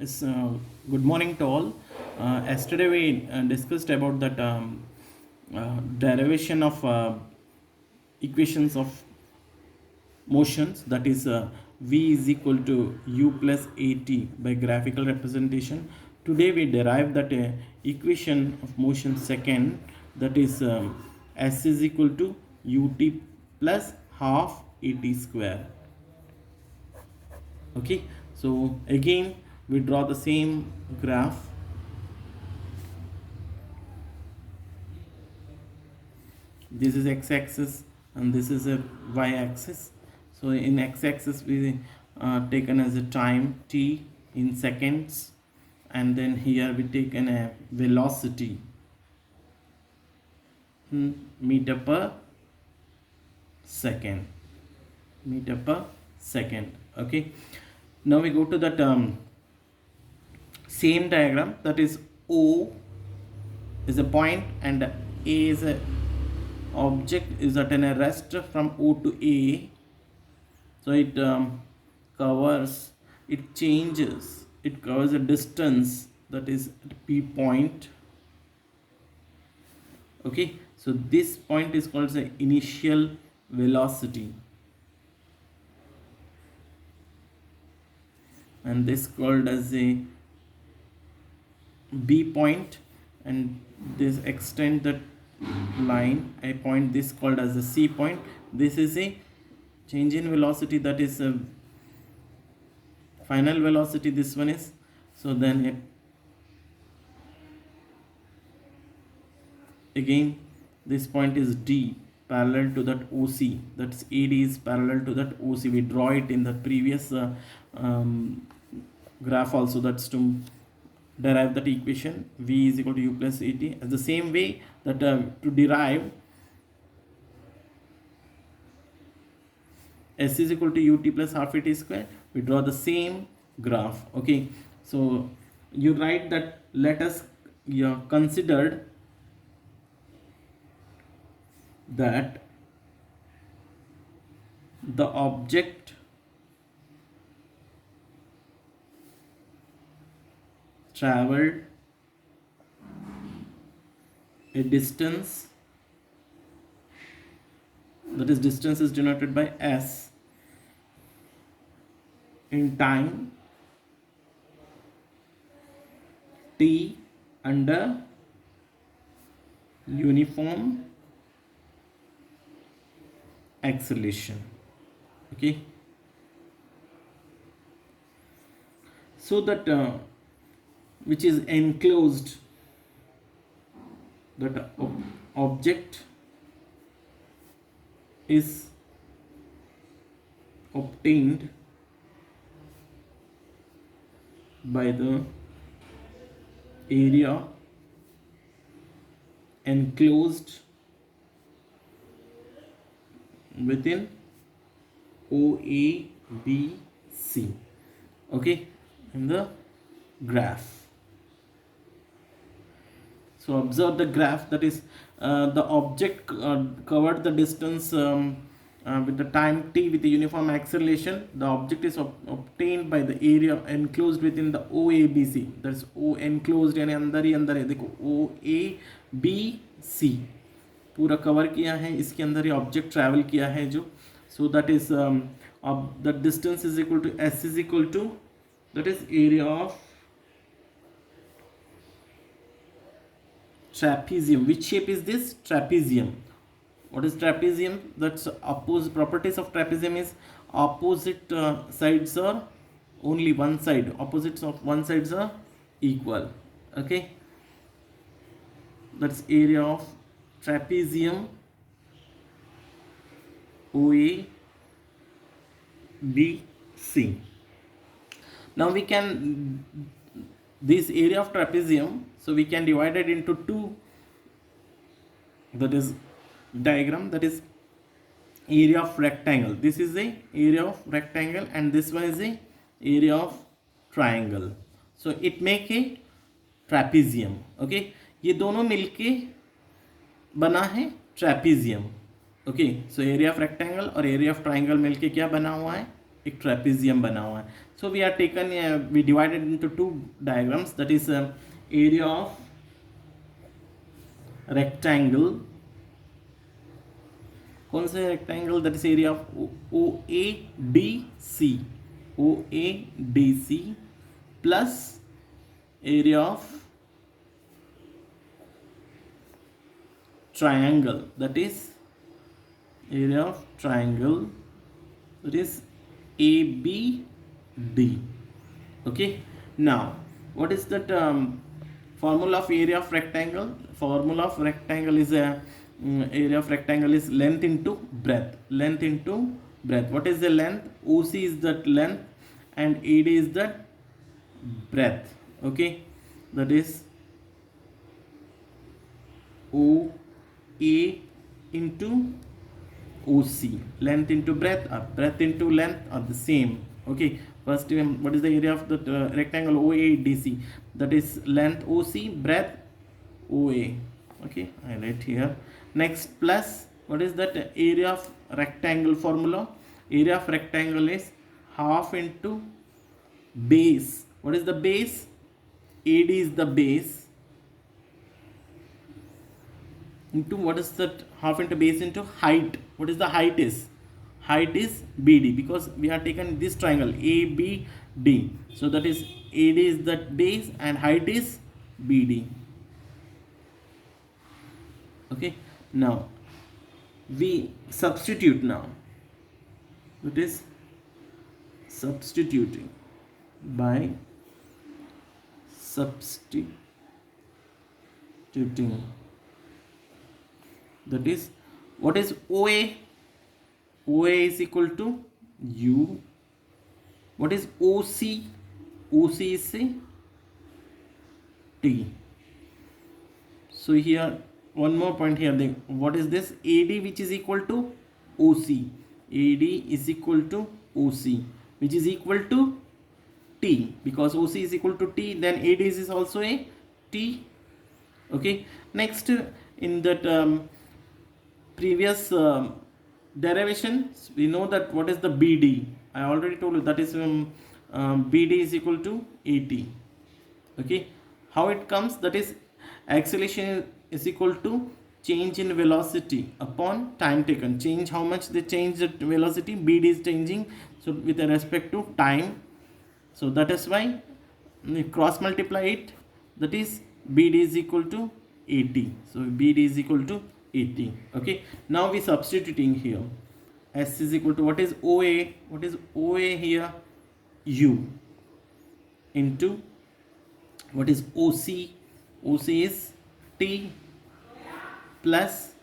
Yes, good morning to all. Yesterday we discussed about that derivation of equations of motions, that is v is equal to u plus at by graphical representation. Today we derive that equation of motion second, that is s is equal to ut plus half at square. Okay, so again we draw the same graph. This is x-axis and this is a y-axis. So in x-axis we taken as a time t in seconds, and then here we taken a velocity meter per second, meter per second. Okay, now we go to that same diagram, that is O is a point and A is a object is at a rest from O to A. So it covers, it changes, it covers a distance, that is at P point. Okay, so this point is called the initial velocity, and this called as a B point, and this extend that line, a point, this called as the C point. This is a change in velocity, that is a final velocity, this one is. So then again this point is D, parallel to that OC, that's AD is parallel to that OC. We draw it in the previous graph also, that's to derive that equation v is equal to u plus at. As the same way that to derive s is equal to ut plus half at square, we draw the same graph. Okay, so you write that let us considered that the object traveled a distance, that is distance is denoted by s, in time t under uniform acceleration. Okay, so that which is enclosed, that object is obtained by the area enclosed within OABC. Okay, in the graph. So observe the graph, that is the object covered the distance with the time t with the uniform acceleration. The object is obtained by the area enclosed within the OABC, that's O enclosed यानी अंदर ही अंदर है. देखो OABC पूरा cover किया है, इसके अंदर ही ऑब्जेक्ट ट्रैवल किया है जो. So that is the distance is equal to s is equal to, that is area of trapezium. Which shape is this? Trapezium. What is trapezium? That's opposite properties of trapezium is opposite sides are only one side, opposites of one sides are equal. Okay, that's area of trapezium OABC. Now we can, this area of trapezium, so we can divide it into two, that is diagram, that is area of rectangle. This is the area of rectangle and this one is the area of triangle. So it make a trapezium. Okay, ये दोनों मिलके बना है trapezium. Okay, so area of rectangle और area of triangle मिलके क्या बना हुआ है? एक ट्रेपेजियम बना हुआ है. So we are taken, we divided into two diagrams, that is area of rectangle. कौन सा rectangle? That is area of O A D C, O A D C plus area of triangle, that is area of triangle, that is ABD. Okay, now what is that formula of area of rectangle? Formula of rectangle is area of rectangle is length into breadth. Length into breadth. What is the length? OC is that length and AD is that breadth. Okay, that is OA into OC. Length into breadth or breadth into length are the same. Okay, first what is the area of the rectangle OADC? That is length OC, breadth OA. Okay, I write here. Next, plus what is that area of rectangle formula? Area of rectangle is half into base. What is the base? AD is the base into what is that half into base into height. What is the height is? Height is BD, because we have taken this triangle ABD. So that is AD is that base and height is BD. Okay, now we substitute now. It is substituting by substituting. That is, what is OA? OA is equal to U. What is OC? OC is T. So here one more point here. What is this? AD, which is equal to OC. AD is equal to OC, which is equal to T, because OC is equal to T, then AD is also a T. Okay, next in that previous derivation, we know that what is the BD. I already told you that is BD is equal to AT. Okay, how it comes? That is acceleration is equal to change in velocity upon time taken. Change, how much they change the velocity, BD is changing, so with respect to time. So that is why we cross multiply it, that is BD is equal to 80. So BD is equal to 80. Okay, now we substituting here. S is equal to, what is OA? What is OA here? U into what is OC? OC is T plus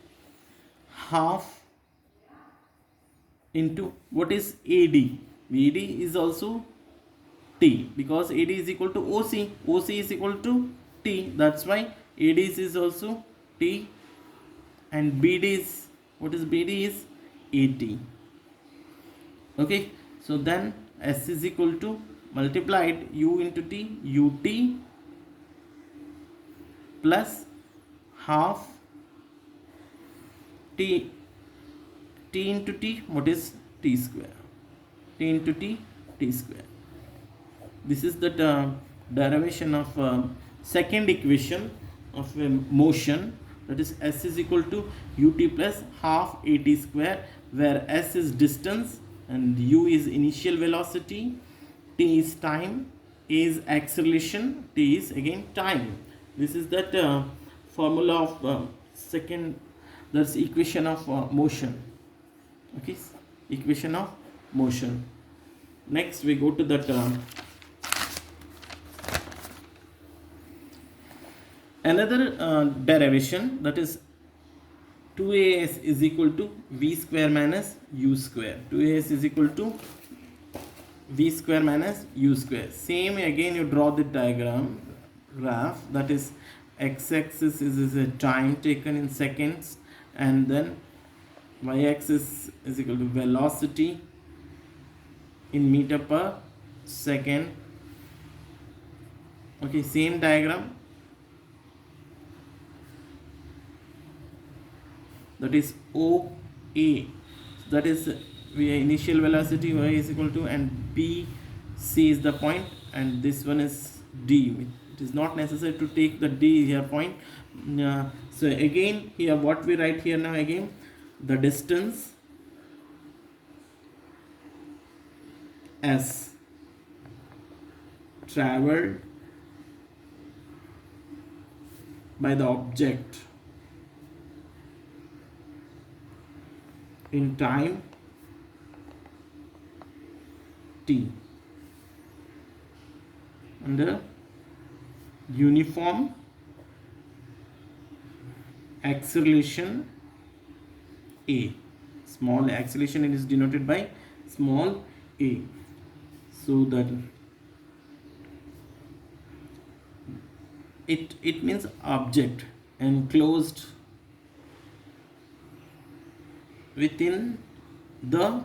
half into what is AD? AD is also T, because AD is equal to OC. OC is equal to T, that's why AD is also T, and BD is, what is BD is 80. Okay, so then S is equal to multiplied U into T, UT plus half T into T, what is T square? T into T square. This is the derivation of second equation of motion, that is S is equal to UT plus half AT square, where S is distance and U is initial velocity, T is time, A is acceleration, T is again time. This is that formula of second, that's equation of motion. Okay, equation of motion. Next we go to that another derivation, that is 2as is equal to v square minus u square. 2as is equal to v square minus u square. Same again, you draw the diagram graph, that is x-axis is a time taken in seconds, and then y-axis is equal to velocity in meter per second. Okay, same diagram, that is OA, that is we initial velocity y is equal to, and b c is the point, and this one is d. It is not necessary to take the d here point. So again here what we write here now, again the distance s traveled by the object in time t under uniform acceleration a. Small acceleration is denoted by small a. So that it means object enclosed within the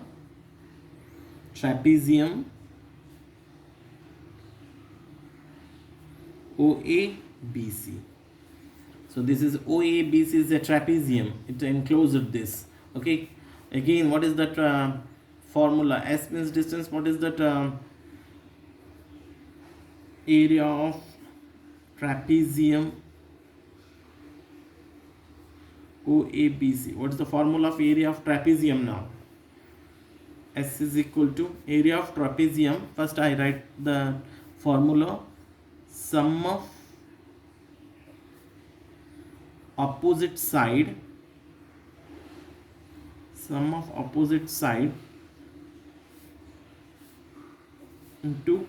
trapezium OABC. So this is OABC is a trapezium. It enclosed this. Okay. Again, what is that formula? S means distance. What is that area of trapezium OABC? What is the formula of area of trapezium now? S is equal to area of trapezium. First I write the formula: sum of opposite side into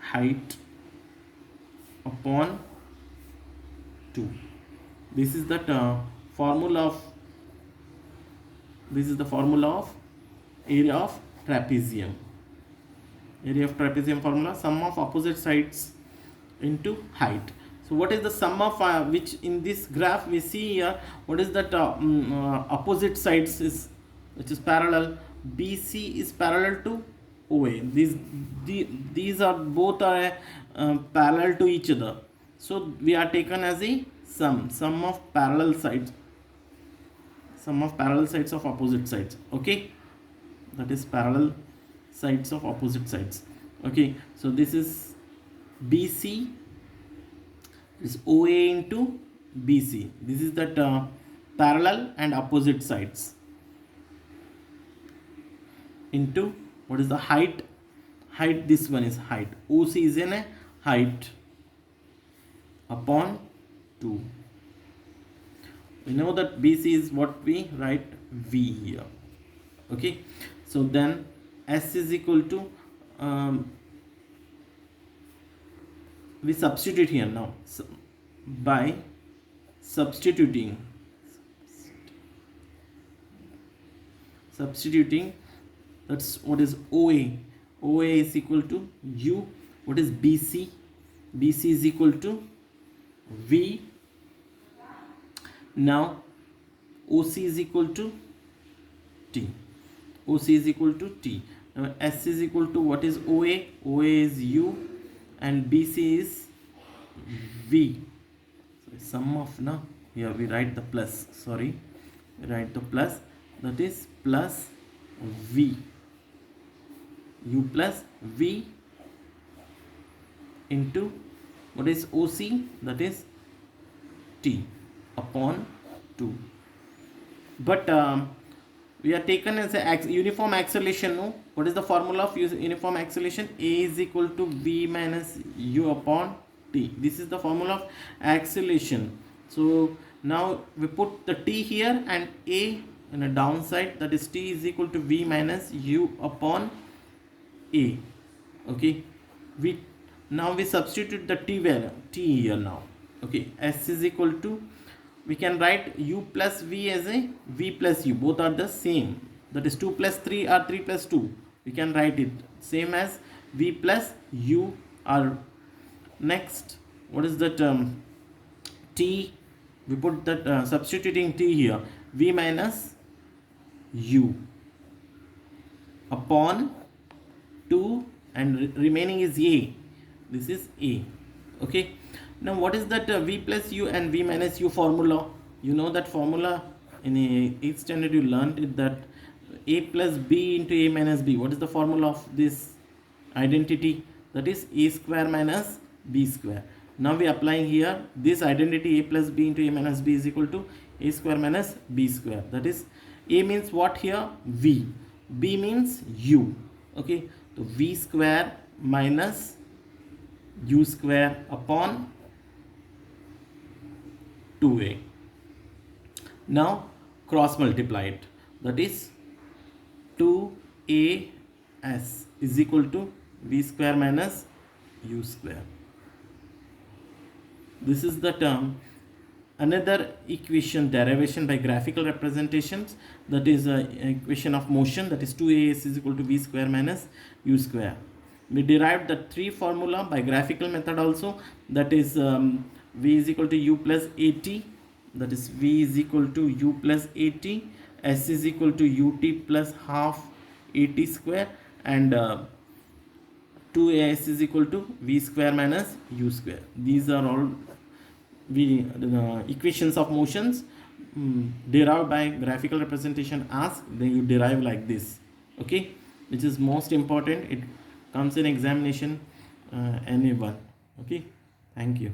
height upon 2. This is that formula of area of trapezium. Area of trapezium formula: sum of opposite sides into height. So what is the sum of which in this graph we see here? What is that opposite sides is, which is parallel? BC is parallel to OA. These are both are parallel to each other. So we are taken as a sum of parallel sides of opposite sides. Okay, that is parallel sides of opposite sides. Okay, so this is BC is OA into BC. This is that parallel and opposite sides into what is the height? This one is height. OC is in a height upon 2. We know that BC is what we write V here. Okay, so then S is equal to we substitute here now. So by substituting that's what is OA. OA is equal to U. What is BC? BC is equal to V. Now OC is equal to T. OC is equal to T. Now S is equal to what is OA? OA is U and BC is V. So sum of, now here we write the plus, sorry, we write the plus, that is plus V. U plus V into what is OC, that is T upon 2. But we are taken as a uniform acceleration. No, what is the formula of uniform acceleration? A is equal to V minus U upon T. This is the formula of acceleration. So now we put the T here and A in a downside, that is T is equal to V minus U upon A. Okay, now we substitute the T value, T here now. Okay, S is equal to, we can write U plus V as a V plus U, both are the same, that is 2 plus 3 or 3 plus 2. We can write it same as V plus U. Or next, what is that T? We put that substituting T here, V minus U upon 2, and remaining is A. This is A. Okay, now what is that V plus U and V minus U formula? You know that formula in 8th standard you learned it, that a plus b into a minus b. What is the formula of this identity? That is a square minus b square. Now we are applying here this identity, a plus b into a minus b is equal to a square minus b square. That is, a means what here? V. B means u. Okay, so v square minus u square upon 2a. Now cross multiply it. That is 2as is equal to v square minus u square. This is the term. Another equation derivation by graphical representations, that is equation of motion, that is 2as is equal to v square minus u square. We derived the three formula by graphical method also, that is v is equal to u plus at, that is v is equal to u plus at, s is equal to ut plus half at square, and 2as is equal to v square minus u square. These are all the equations of motions derived by graphical representation. Ask, then you derive like this. Okay, which is most important. It comes in examination, anyone. Okay, thank you.